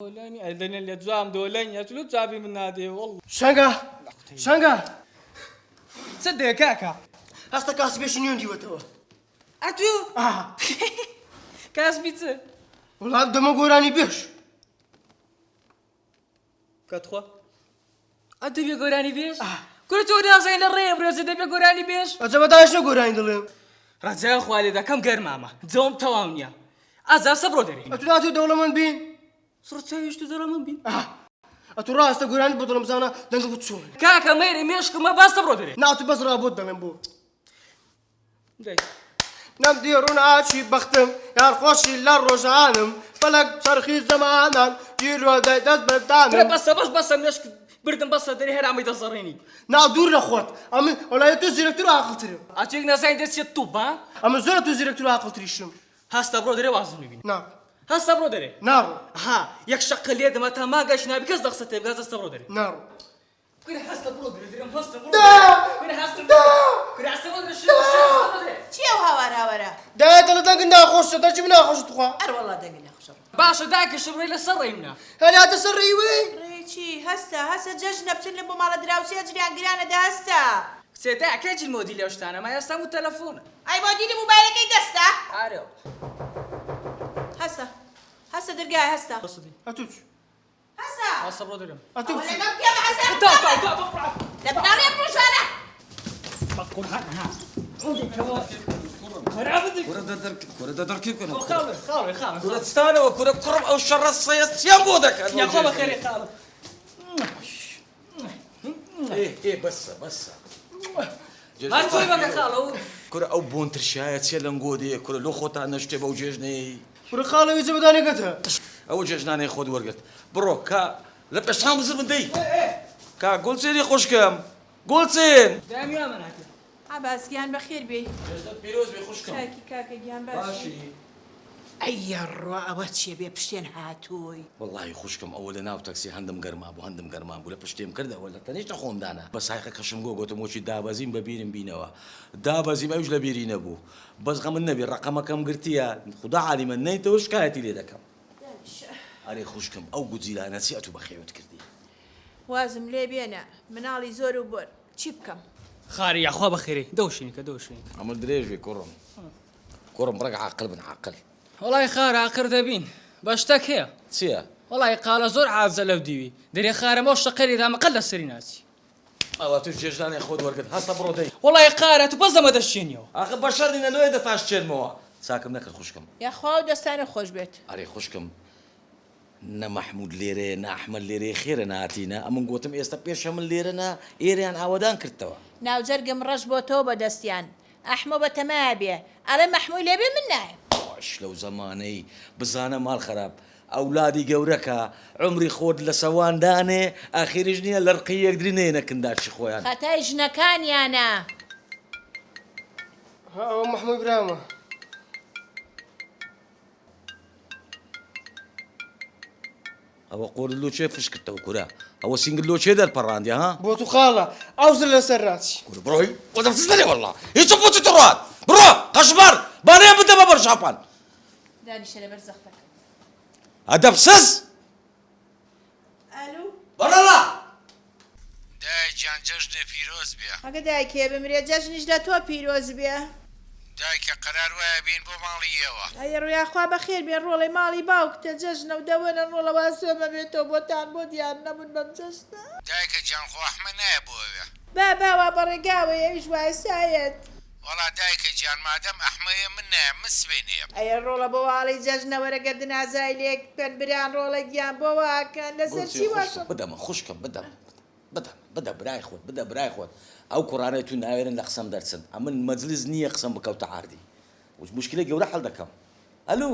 دولاني أذن اللي تزام دولاني أتلو تزابي من هذه والله شنقا تصدق يا كاكا هستا كاس بيش نيون ديوتو أتو كاس بيتزا والله عبد ما قوراني بيش 4 أنت بيقولاني بيش كنت أقول زين الريم رز ده بيقولاني بيش أجا بداش نقوراني دلهم رجال خوالي كم غير ماما زوم توامنيا أزا صبرو دري أتلاتي دولة من بين صرت سايش تدرى من بين أتو راس تقوراني بدل مزانا دنق بتسول كاكا ميري ميشك ما بس صبرو دري نعطي بس رابط دلهم بو جاي نم ديرون عاشي بختم يا الخوشي للرجعانم فلك صرخي زمانا جيرو داي داز بدانم بس ميشك بردم بس دري هير عم يتصريني نعدور لأخوات أمي ولا يتوزيرك ترى عقل تري أتيك نساين دس يطوب ها أما زورة توزيرك ترى عقل تريشم هاستا برو دري وازم نبين نعم هاستا برو دري نعم ها يكشق اليد ما ما قاش نبي كز دقستي بغاز هاستا برو دري نعم كل هاستا برو دري هاستا برو دا كل هاستا برو كل هاستا برو شو دري چیە و هاوارە دا دل دنق ناخوش ترجم ناخوش تخوا ئەر وەڵا دەنگی نەخۆشە باشا داك شبري لسرينا هلا تسري وين ڕێکی هەستە جەژنە بچن لە بۆ ماڵە دراوسێ جریان گرانەدا هەستە سيدا كاجي الموديل يا اشتانا ما يستمو التلفون ئەی مۆدیلی موبایلەکەی دەستە عارف هەستە دەرگای هەستە قصدي أتوش هەستە هاستا برو دري أتوش لەگەڵ پێمە هەستە لە بناڵێ ڕۆژانە كرة دركي كنا خالي كرة ستانة وكرة كرم أو شر الصياد ينبودك يا خوما خير خالي إيه بس هاتوي بقى خالو كرة أو بونتر شايت سيلن قودي كرة لو خوتا نشتي بوجيجني ورخالة يزبداني قتها أو جيجناني خود ورقت برو كا لبس حام زر من دي كا قول سيني خوش كم قول سين دام يا منك عباس گیان بەخێر بێ جزدت بيروز بيخوش كم چاکی کاکە گیان باش ماشي ئەی ڕۆ ئەوە چیە بێ پشتێن هاتووی والله خوشكم أول ناو تاكسي هندم قرماب ولا بشتيم كرده ولا تنيش تخون دانا بس هاي خشم جو قلت موشي دابازين ببيرن بينوا دابازين ما يوجد بيرين أبو بس غم النبي الرقم كم قرتيا خدا عالم النيت وش كاتي لي ذكم أري خوشكم أو قد زيلا أنا سيأتو بخيوت كردي وازم لێ بێنە مناڵی زۆر و بۆر چی بکەم خاري يا اخوا بخيري دوشيني عمل دريج في كرم رقع عقل بن عقل والله خار عقر دبين باشتك هي سيا والله قال زور عاز لو ديوي دري خار موش قري اذا ما قل السريناتي الله تجيش لاني خود ورقت هسه برودي والله قال تبزم هذا الشينيو اخي بشرني انه اذا تاشتين موا ساكم نكر خوشكم یاخوا و دەستانە خۆش بێت أري خوشكم نا محمود ليري نا أحمد ليري خير ناتينا أمون قوتم يستبيش هم ليرنا إيريان عودان كرتوا ناوجەرگم ڕەش بۆ تۆ بەدەستیان ئەحمە بە تەمای بێ ئەڵێ مەحمووی لێ بێ من نایە واش لو زماني بزانا مال خراب أولادي جوركا عمري خود لسوان داني آخر جنيه لرقية قدرينينا كنداش خويان خەتای ژنەکانیانە ها محمود إبراهيم أو قول له شيء فش كتو كورا أو سينجل له شيء در براندي ها بوتو خالة أوزل لسراتي كورا بروي وده فزني والله يشوفوا تتروات برو قشبر بانيا بده ما برشافان دانیشە لەبەر زەختەکە أدب سز ئەلو والله داي جان جشن فيروز بيا ئەگە دایکێ بمرێ جەژنیش لە تۆ پیرۆز بێ دایکە قەرار وایە بین بۆ ماڵیەوە ئەی ڕویاخوا بەخێر بێ ڕۆڵی ماڵی باوکتە جەژنە و دەوەنە ڕۆڵەوە سۆمە بێتەوە بۆتان بۆ دیان نەبوون بەم جەژنە دایکە جانخۆ ئەحمە نایە بۆ ئەوێ باوا بەڕێگاوەی ئەویش وای سایەت وەڵا دایکە جان مادەم ئەحمەیە من نایە من سبەینێم ئەیە ڕۆڵە بۆ واڵی جەژنە وەرەگەردە نازای لێک پێن بران ڕۆڵە گیان بۆ واکەن لەسەر چی واشە بدەمە خوشکم بدە برای خۆت بدە برای خۆت ئەو کوڕانەی تو ناوێرن لە قسەم دەرچن ئەمن مەجلیس نییە قسەم بکەوتە عاردی وش مشکلە گەورە حەڵ دەکەم ئەلو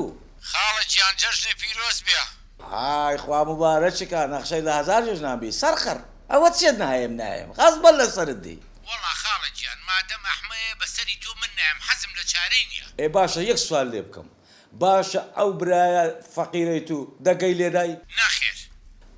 خاڵە گیان جەژنی پیرۆز بێ ئای خوا مبارەکە نەخشەی لە هەزار جێژنان بی سەرخەر ئەوە چێت نایم خەز بەر لەسەرت دی وەڵا خاڵە گیان مادەم ئەحمەیە بەسەری تۆ من نایم حەزم لە چارەی نییە ئێ باشە یەک سوال لێ بکەم باشە ئەو برایە فەقیرەی تو دەگەی لێدای نەخێر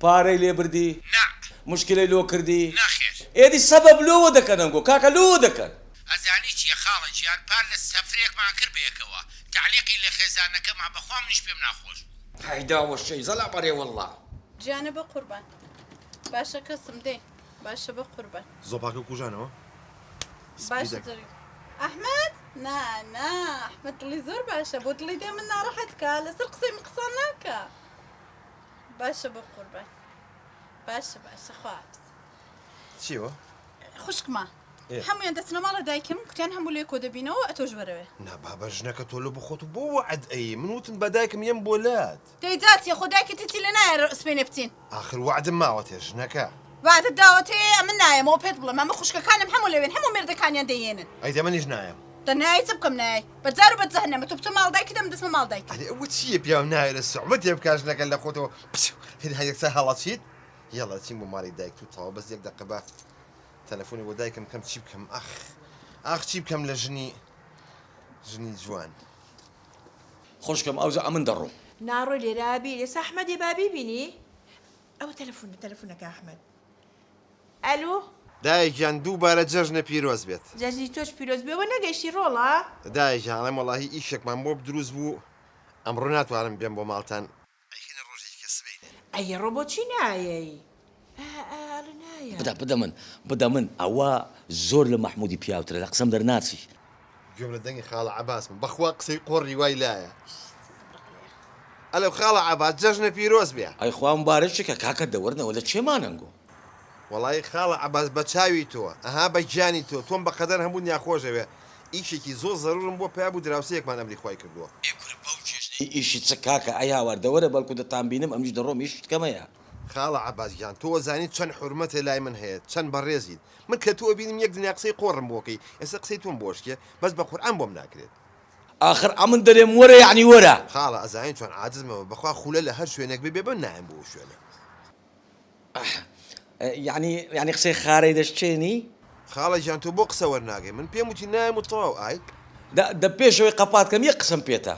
پارەی لێ بردی نا مشکلەی لۆ کردی نەخێر ئێدی سەبەب لۆوە دەکەنەنگۆ کاکە لۆوە دەکەن ئەزانی چیە خاڵە گیان پار لە سەفرێکمان کرد بەیەکەوە تعلیقی لە خێزانەکەمان بەخوا منیش پێم ناخۆش هيدا والشي زلا بري والله گیانە بە قوربان باشە کەسم دێ باشە بە قوربان زۆپاکە کوژانەوە باشە جەری ئەحمەد نا ئەحمەد دڵی زۆر باشە بۆ دڵی دێ من ناڕەحەتکە لەسەر قسەی من قسە ناکە باشە بە قوربان باشە خوات چیوە؟ خوشکمە هەمویان دەچنە ماڵە دایکم کوتیان هەموو لێ کۆ دەبینەوە ئەتۆش وەرەوێ نابابە ژنەکە تۆ لە بخۆت و بۆ وعد ئەی من وتم بە دایکم یەم بۆلات دەیجاتیە خۆ دایکت چی لە نایە سپێنێ بچین آخر وعدم ماوەتێ ژنەکە وعدت داوەتەیە من نایەمەوە پێت بڵێم ئەمە خوشکەکانم هەموو لەوێن هەموو مێردەکانیان دەیێنن ئەی دەمەنیش نایم دەنایی چ بکەم نای بەجار و بەجەهنەمە تۆ بچۆ ماڵ دایکی دەم دەچمە ماڵ دایکی ئەدێ ئەوە چییە پیاو نایە لە سوحبەت تێ بکە ژنەکە لە خۆتەوە هێن هەیەکسە هەڵەچیت یەڵە چیم بۆ ماڵی دایک و تەواو بەس یەک دەقە بە تەلەفۆنی بۆ دایکم کەم چی بکەم ئاخ چی بکەم لە ژنی جوان خوشكم أوزع من درو ناڕۆی لێرابی لێسا ئەحمەدی بابی بینی ئەوە تەلەفۆنەکە ئەحمەد ئەلو دایکیان دووبارە جەژنە پیرۆز بێت جەژنی تۆش پیرۆز بێەوە نەگەیشتی ڕۆڵە دایکیانڵێم وەڵاهی ئیشێکمان بۆ دروست بوو ئەمڕۆ ناتوانم بێم بۆ ماڵتان ئەیخینە ڕۆژێکی کە سبەینێ ئەیە ڕۆ بۆچی نایەی نایە بدا من أوا زور لمحمودي بياوتر الأقسام در ناسي گوێم لە دەنگی خاڵە عەباس من بەخوا قسەی قۆڕی وای لایە ئەلێ خاڵە عەباس جەژنە پیرۆز بێ أي خوان مبارشك كاكا دورنا ولا شي ما ننقو وەڵی خاڵە عەباس بە چاوی تۆ ئەها بە گیانی تۆ تۆم بە قەدەر هەموو نیاخۆشەوێ ئیشێکی زۆر زەرورم بۆ پیا بوو دراوسەیەکمان ئەمری خۆی کردووە إيش تسكاكا أيها وردورة بالكو دتامبينم أمش دروم إيش كما يا خاڵە عەباس گیان تۆ زانیت چەند حورمەتە لای من هەیە چەند بەڕێزیت من کە تۆ بینیم یەک دنیا قسەی قۆڕم بۆکەی ئێستا قسەی تۆم بۆشکێ بەس بە قورئان بۆم ناکرێت آخر أمن دريم ورا يعني ورا خاڵە ئەزانین چۆن عاجزمەوە بەخوا خولە لە هەر شوێنێک بێ بە نایم بۆ شوێنە يعني قصي خاري دشتيني خاڵە گیان تۆ بۆ قسە وەرناگەی من پێم وتی نایم و تەواو ئای دا بيشوي قبات كم يقسم بيتا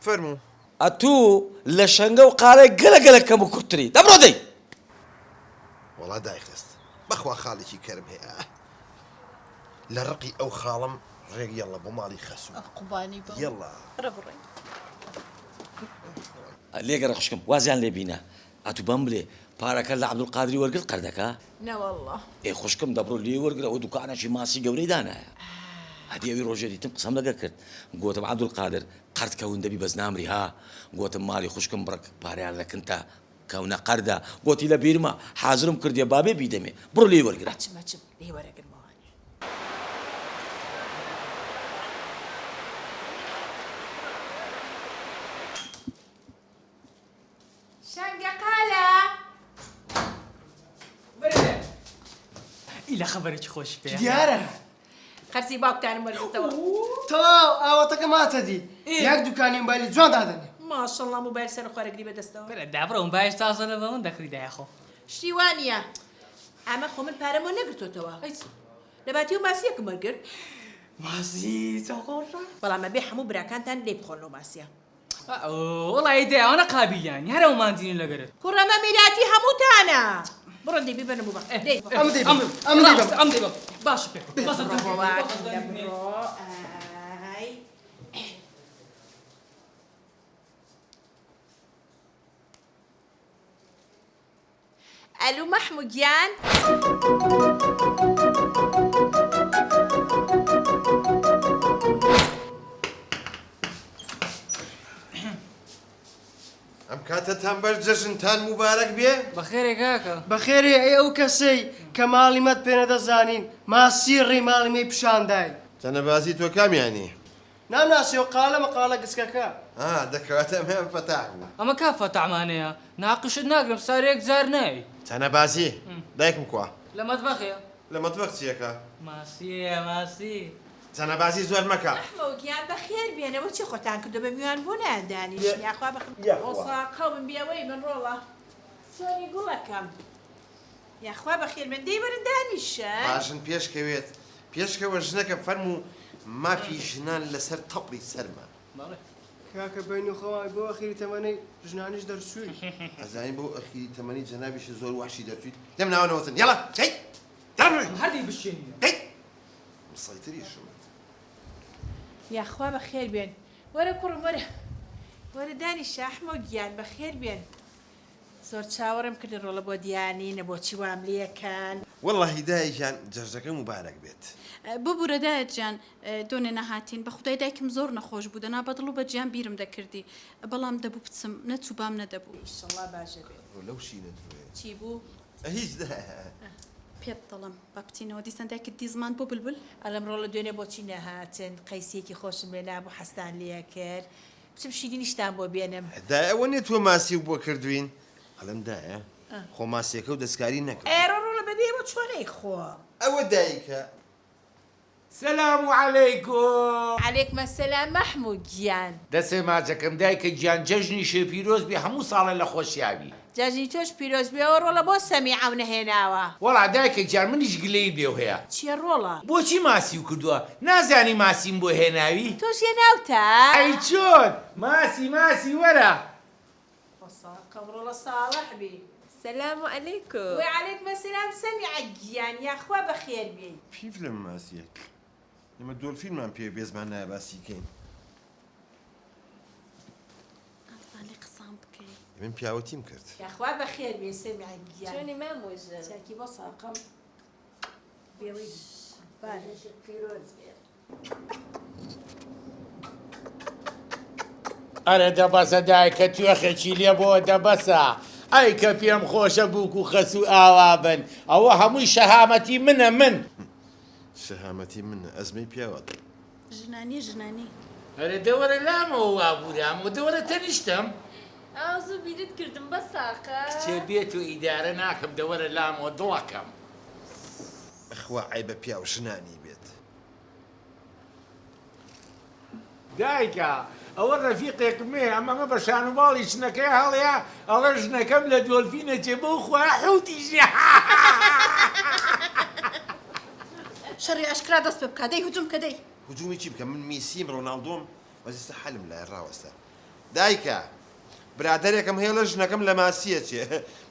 فەرموو أتو لشنجا وقاري قلا كم كتري دبرو دي وڵا دایخست بەخوا خاڵێکی کەرم هەیە لە ڕقی ئەو خاڵم ڕێک یەڵە بۆ ماڵی خەسوو قوبانی بە یەڵا ڕە بڕێ ليقرا خشكم وازيان لبينا أتو بامبلي بارك الله عبد القادر ورقل قردك نەوەڵڵە إيه خشكم دبرو لي ورقل ودو كان شي ماسي جوري دانا هدي أبي روجري تم قسم لك كرت قوتم عبد القادر قرد كون دبي بس نامري ها قوتم مالي خشكم برك باري على كنتا كونا قرده قوتي لبيرما حاضرم كرد يا بابي بيدمي برو لي ورقل ئەچم لێ وەرەگرمەوانی شەنگە قالە إلا خبرك خوش فيها دیارە قەرزی باوکتانم وەرگرتەوە تەواو ئاواتەکە ماتەدی یەک دوکانی مۆبایلی جوان دادەنێ ماشەڵڵا موبایل سەر خۆرەگری بەدەستەوە بلا دابرا باش تاسەڵە بە من دەکری دایخۆ شتی وانە ئەمە خۆ من پارەمۆ نەگرتوتەوە لە باتی و ماسیەکەم وەرگرت مازی چاخۆشە بەڵام ئەبێ هەموو براکانتان لێ بخۆنەوە ماسیە وڵی دێ ئەوە قابیلیانی هەرەومان دینی لەگەرت کوڕەمە میراتی هەمووتانە بڕۆ دەی ببەنە بوو ئەم دێ باش پێ ئەلو مەحموودیان ئەم کاتەتان بەر جەژنتان موبارەک بێ بەخێرێ کاکە بەخێرێ ئەی ئەو کەسەی کە ماڵی مەت پێ نەدەزانین ماسی ڕێی ماڵی مەی پیشاندای تەنەبازی تۆ کامیانی نامناسیەوە قالە مەقالە گچکەکە دەکەواتە ئەمە فەتاح بوو ئەمە کا فەتەعمانەیە ناقشت ناگرم سارێک جار ناوی تەنەبازی دایکم کووە لە مەتبەخەیە لە مەتبەخ چیەکە ماسیە ماسی تەنەبازی زۆر مەکە مەوگیان بەخێر بێنەوە چی خۆتان کردو بە میوان بۆ نادانیش یاخوا بەخۆساقەوم بیاوەی من ڕۆڵە سۆنی گوڵەکەم یاخوا بەخێر من دەی وەرن دانیشە باشن پێشکەوە ژنەکە فەرمو مافی ژنان لەسەر تەپڵی سەرمە کاکە بینی خەوای بۆ ئەخیری تەمەنەی ژنانیش دەرسووی ئەزانین بۆ ئەخیری تەمەنی جەنابیش زۆر وحشی دەرچویت دەم ناوەنەوەتن یاڵە هەردی بشێنی مسەیتریشم یاخوا بەخێر بێن وەرە کوڕم وەرە دانیشە ئەحمە گیان بەخێر بێن زۆر چاوەڕێم کردن ڕۆڵە بۆ دیانی نەبۆچی وام لێکان والله هیدایەکیان جەژەکە مبارەک بێت ببوورە دایەت جان دۆنێ نەهاتین بە خودای دایکم زۆر نەخۆش بوو دەنا بەدڵ و بە گیان بیرم دەکردی بەڵام دەبوو بچم نەچوو بام نەدەبوو ئیشەڵڵا باشە بێت لەو شینە دوێ چی بوو هیچ پێت دەڵم با بچینەوە دیسان دایکت دی زمان بۆ بلبل ئەلم ڕۆڵە دوێنێ بۆچی نەهاتن قەیسێکی خۆشم لێ نابوو حەستان لێ کرد بچم شیرینیشتان بۆ بێنم دا ئەوە نێت تۆ ماسی و بۆ کردوین ئەلم دایە خۆ ماسیەکە و دەستکاری نەکرد ئێرە ڕۆڵە بەبێ بۆ چۆنەی خۆ ئەوە دایکە سلام علیکم عەلەیکمە سەلام مەحموود گیان دەسێ ماچەکەم دایکە گیان جەژنی شێ پیرۆز بێ هەموو ساڵە لە خۆشیاوی جاژی تۆش پیرۆز بێەوە ڕۆڵە بۆ سەمیعە و نەهێناوە وەڵا دایکە گیان منیش گلەی بێو هەیە چیە ڕۆڵە بۆچی ماسی و کردووە نازانی ماسیم بۆ هێناوی تۆش یە ناوتە ئەی چۆن ماسی وەرە ڕۆڵە ساڵح بی سلام عليكم وعليكم السلام سەمیعە گیان یاخوا بەخێر بێ پیف لەم ماسیە ئێمە دۆلفینمان پێ بێزمان نایە باسیکەین ئەتوانی قسام بکەیت من پیاوەتیم کرد یاخوا بەخێر بێ سەمیعە گیان شلوني ما موجه چاکی بۆ ساقم بێڵی پیرۆز بێ ئەرە دەبەسە دایکە توێخێکی لێ بۆ دەبەسە ئەی کە پێم خۆشە بووک و خەس و ئاوا بن ئەوە هەمووی شەهامەتی منە من شەهامەتی منە ئەزمەی پیاوە ژنانی ئەرە دەوەرە لامەوە وابوورام و دەوەرە تەنیشتم أعوذ بيرد كردم بساقة چێ بێت و ئیدارە ناکەم دەوەرە لامەوە دڵەکەم ئەخوا عیبە پیا و ژنانی بێت دایکە ئەوە ڕەفیقێکمێ ئەمەمە بە شانوباڵی ژنەکەی هەڵەیە ئەڵە ژنەکەم لە دۆلفینە چێ بەو خوا حوتیژێ شەڕی ئەشکرا دەست پێ بکە دەی هجوم کە دەی هجومی چی بکەم من میسیم ڕۆناڵدۆم وەزیستە حەلم لای ڕاوەستە دایکە برادەرێکم هەیە لە ژنەکەم لە ماسیە چێ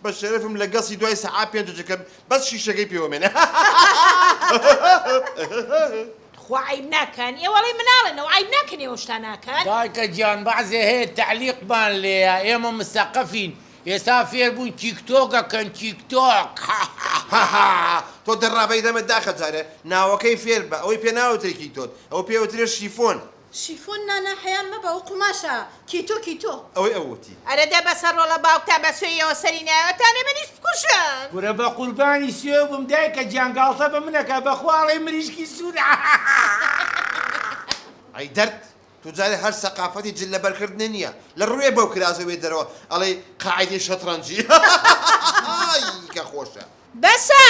بە شەرەفم لە گەسی دوای سەعا پێنج دەکەم بەس شیشەکەی پێوەمێنە خوا عیب ناکەن ئێوەڵی مناڵێنەوە عیب ناکەن ئێوە شتا ناکەن دایکە گیان بەعزێ هەیە تعلیقمان لێیە ئێمە مستەقەفین ئێستا فێر بووین تیکتۆکەکەن تیکتۆک تۆ دەڕابەی دەمە داخەجارێ ناوەکەی فێر بە ئەوەی پێ ناوترێکی تۆت ئەو پێوترێ شیفۆن شیفۆن ناناحەیان مەبە و قماشە کیتۆ ئەوەی ئەوەتی ئەرە دە بەسەر ڕۆڵە باوکتان بە سوێیەوە سەری ناوەتانێ منیش بکوژن گورە بە قوربانی سوێ بم دایکە گیانگاڵتە بە منەکە بەخواڵی مریشکی سوورە ئەی دەرد تو جارێ هەر سەقافەتی جل لە بەرکردنە نییە لە ڕوێ بەو کراسەوێ دەرەوە ئەڵێ قاعدەی شەترەنجی کە خۆشە بەسە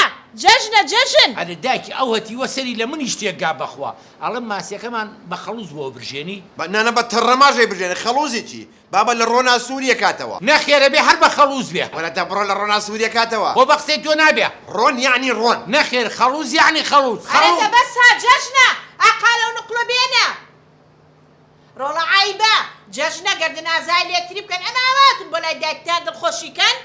جەژنە جەژن ئەرە دایکی ئەو هەتیوە سەری لە منیش تێکگا بەخوا ئەڵێم ماسیەکەمان بە خەڵوز بۆ بژێنی نانە بە تەڕەماژەی بژێنە خەڵوزێکی بابە لە ڕۆنا سووریە کاتەوە نەخێرە بێ هەر بە خەڵوز بێ وەرە بڕۆ لە ڕۆنا سووریە کاتەوە بۆ بە قسەی تۆ نابێ ڕۆن یعنی ڕۆن نەخێر خەڵوز یعنی خەڵوز ئەرە دە بەسە جەژنە ئاقالە و نقلە بێنە ڕۆڵە عیبە جەژنە گەردن ئازای لێکتری بکەن ئەمە ئاواتن بۆ لای دایکتان دڵخۆشیکەن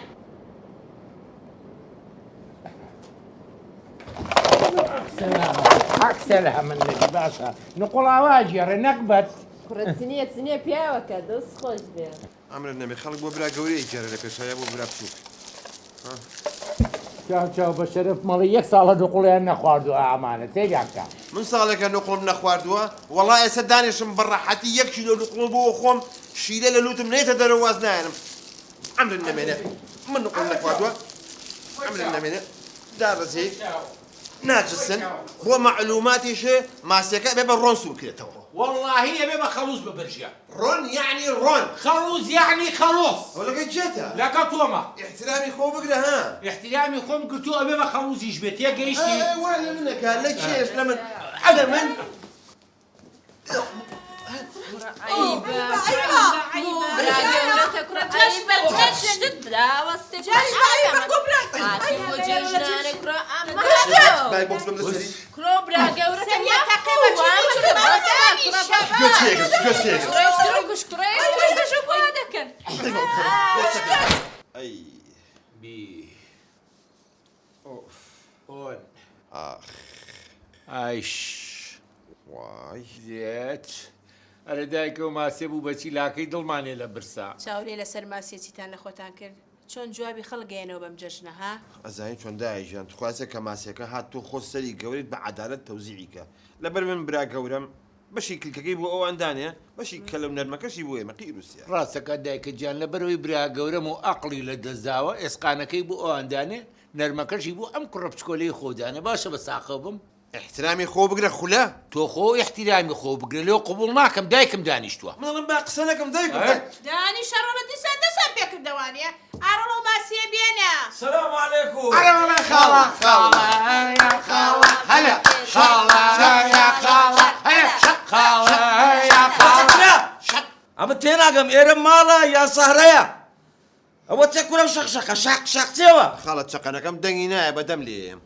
ئەکسەلە من نەبی باشە نقڵاواجیێڕێ نەکبەت كرة سنية بياوكا دوس خوش بيا ئەمرە نەبێ خەڵک بۆ برا گەورەی جارە لە پێشایە بۆ برا بچووک چاو بە شەرف مەڵی یەک ساڵە نقڵیان نەخواردو ئامانە تێگاکە من ساڵێکە نقڵم نەخواردووە وەڵا ئێستا دانیشم بەڕەحەتی 1 کیلۆ نقڵ بۆ خۆم شیرە لە لوتم نێتە دەرەواز نایەنم ئەمرن نەمێنێ من نقڵ نەخواردووە ئەمرن نەمێنێ داڕزی ناچسن بۆ معلوماتیشێ ماسیەکە بێ بە ڕۆن سوورکرێتەوە واللهی ئەبێ بە خەڵوز ببرژە ڕۆن یعنی ڕۆن خەڵوز یعنی خەڵۆس ئەو لەگەی چێتە لەگە تۆمە احترامی خۆ بگرە ها احترامی خۆم کردو ئەبێ بە خەڵوزیش بێت تێگەیشتی وای لە منەکە لە کێش لە من ئەدە من باي بوكس بم لسري كرو براغا سەریا تەقێوە اي بی اوف اون اخ ئایش واي زێت ئەرە دایکە و ماسێ بوو بەچی لاکەی دڵمانێ لە برسا چاورێ لەسەر ماسیەچیتان لە خۆتان کرد چۆن جوابی خەڵگەێنەوە بەم جەژنە ها ئەزانین چۆن دایژیان تخوازە کە ماسیەکە هات تۆ خۆ سەری گەورێت بە عەدالەت تەوزیعیکە لەبەر من برا گەورم بەشی کلکەکەی بۆ ئەوەندانێ بەشی کەلەو نەرمەکەشی بۆ ئێمە قیروسیە ڕاستەکە دایکە گیان لەبەرەوەی برا گەورەم و عەقڵی لە دەستداوە ئێسقانەکەی بۆ ئەوەندانێ نەرمەکەشی بۆ ئەم کوڕە بچکۆلەی خۆدانە باشە بە ساقە بم احترامی خۆ بگرە خولە تۆ خۆ احتیرامی خۆ بگرە لێو قبول ناکەم دایکم دانیشتووە مڵم با قسە نەکەم دایکم دانی شەڕۆڵە دیسان دەسان پێکردەوانە ئاڕۆڵە و ماسیە بێنە السلام عليكم خاڵە خاڵە هەلا خاڵە یا خاڵە خاڵە یا خاڵە ئەمە تێناگەم ئێرە ماڵە یا سەهرەیە ئەوە چێ کورە و شەقشەقە شەقچێوە خاڵە چەقەنەکەم دەنگی نایە بەدەم لێم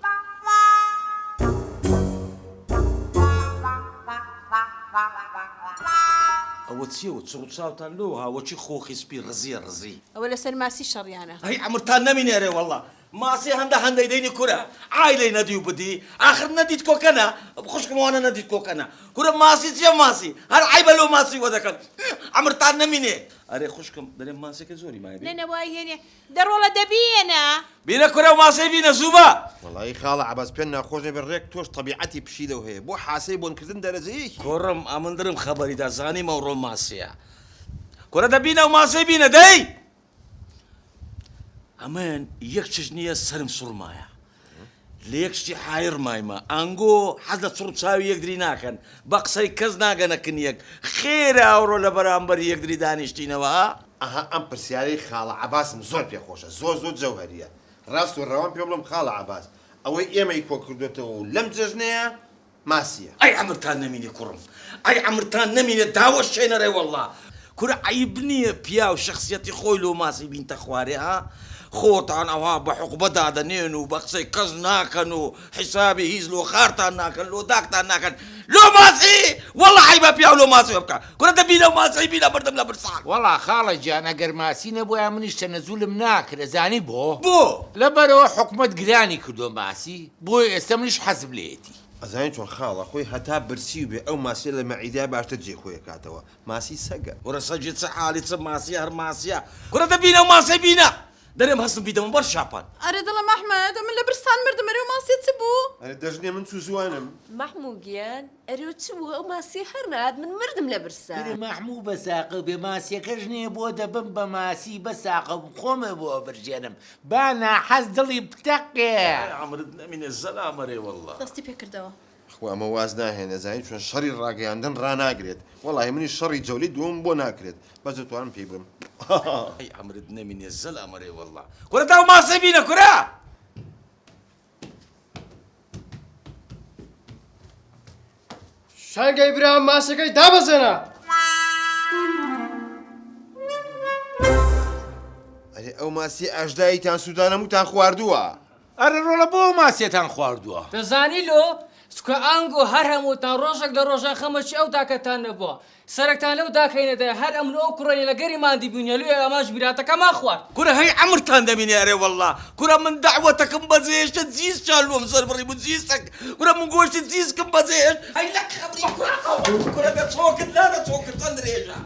ئەوە چیەوە چڕ چاوتان لۆ هاوەچی خۆخی سپی ڕزیە ڕزی ئەوە لەسەر ماسی شەڕیانە هەی ئەمرتان نەمینێرێ وەڵڵا ماسی هەندەی دەینی کورە ئایلەی نەدی و بدی ئاخر نەدیت کۆکەنە خوشکمەوانە نەدیت کۆکەنە کورە ماسی چیە ماسی هەر عیبە لەو ماسی وە دەکەن ئەمرتان نەمینێ ئەرێ خوشکم دەرێ ماسێکە زۆری مایە لە نەوای هێنێ دەڕۆڵە دەبیێنە بینە کورە و ماسی بینە زووبە وڵی خاڵە عباس پێ ناخۆشە بە ڕێک تۆش طبیعەتی پشیدەوە هەیە بۆ حاسەی بۆنکردن دەرەزەیەکی کۆڕم ئەمندرم خەبەریدا زانیم ئەوڕۆ ماسیە کورە دەبینە و ماسی بینە دەی ئەمەن یەک چش نییە سرم سوڕمایە لە یەک شتی حایر مایمە ئەنگۆ حەز لە چڕ چاوی یەکدری ناکەن بە قسەی کەس ناگەنەکن یەک خێرە ئەوڕۆ لە بەرامبەر یەکدری دانیشتینەوە ئەها ئەم پرسیارەی خاڵە عباسم زۆر پێخۆشە زۆر جەوهەریە ڕاست و ڕەوان پێ بڵم خاڵە عباس ئەوەی ئێمەی کۆ کردوێتەوە و لەم جەژنەیە ماسیە ئەی ئەمرتان نەمینێ کوڕم ئەی ئەمرتان نەمینێ داوە شوێنەڕێ وەڵڵا کورە عیب نییە پیا و شخصیەتی خۆی لۆ ماسی بینتە خوارێ ها خۆتان ئەوها بە حقوبەدا دەنێن و بە قسەی کەس ناکەن و حیسابی هیچ لۆ خارتان ناکەن لۆ داکتان ناکەن لۆ ماسی وەڵڵا عیبە پیا و لۆ ماسی بکە کورە دەبینە و ماسی بینە بردم لە برسان وەڵا خاڵە گیان ئەگەر ماسی نەبووە منیش تەنەزولم ناکرە زانی بۆ بۆ لەبەرەوە حکومەت گرانی کردو ماسی بۆی ئێستا منیش حەزم لێتی ئەزانین چۆن خاڵە خۆی هەتا برسی و بێ ئەو ماسیە لە مەعیدا باشتر جێ خۆی کاتەوە ماسی سەگە وەرە سەجی چ حالی چ ماسیە هەر ماسیە کورە دەبینە و ماسی بینە دەرێم هەستم بیدەمە بەر شاپان ئەرە دڵم ئەحمەد من لە برستان مردم ئەرێ و ماسیە چ بوو ئەرێ دەژنێ من چوو زوانم محموگیان ئەرێ چ بوو ئەو ماسی هەر نات من مردم لە برسا مەحموو بە ساقە بێ ماسیەکەش نییە بۆ دەبم بە ماسی بە ساقە خۆمە بۆ بژێنم با ناحەز دڵی بتەقێ ئەمرت نەمینێ زەلامەرێ وەڵڵا دەستی پێکردەوە خۆ ئەمە واز ناهێنە زانین چۆن شەڕی ڕاگەیاندن ڕناگرێت وەڵی منی شەڕی جەولی دووەم بۆ ناکرێت بەس دەتوانم پێی بڵم ئەی ئەمرت نەمینێ زەلامەرێ وەڵڵا کورە تا و ماسی بینە کورە شانگەی برا ماسەکەی دابەزێنە ئەرێ ئەو ماسی ئەژداییتان سوودانە موتان خواردووە ئەرە ڕۆڵە بۆ ماسیێتان خواردووە دەزانی لۆ سکە ئەنگۆ هەر هەمووتان ڕۆژێک لە ڕۆژە خەمەچی ئەو داکەتان نەبووە سەرەکتان لەو داکەینەدە هەر ئەمن ئەو کوڕی لە گەری مادی بوونیە لوێ ئەماش بیراتەکەمان خوارد کورە هەی ئەمرتان دەمینێ ئەرێ وەڵڵا کورە من دعوەتەکەم بەجێشتە جیز چالووەم زەر بڕی بوو جیسەک کورە من گۆشتی جیزکم بەجێشت هەی لە خەبری کورە دەچۆکت لا دەچۆکت چەند درێژە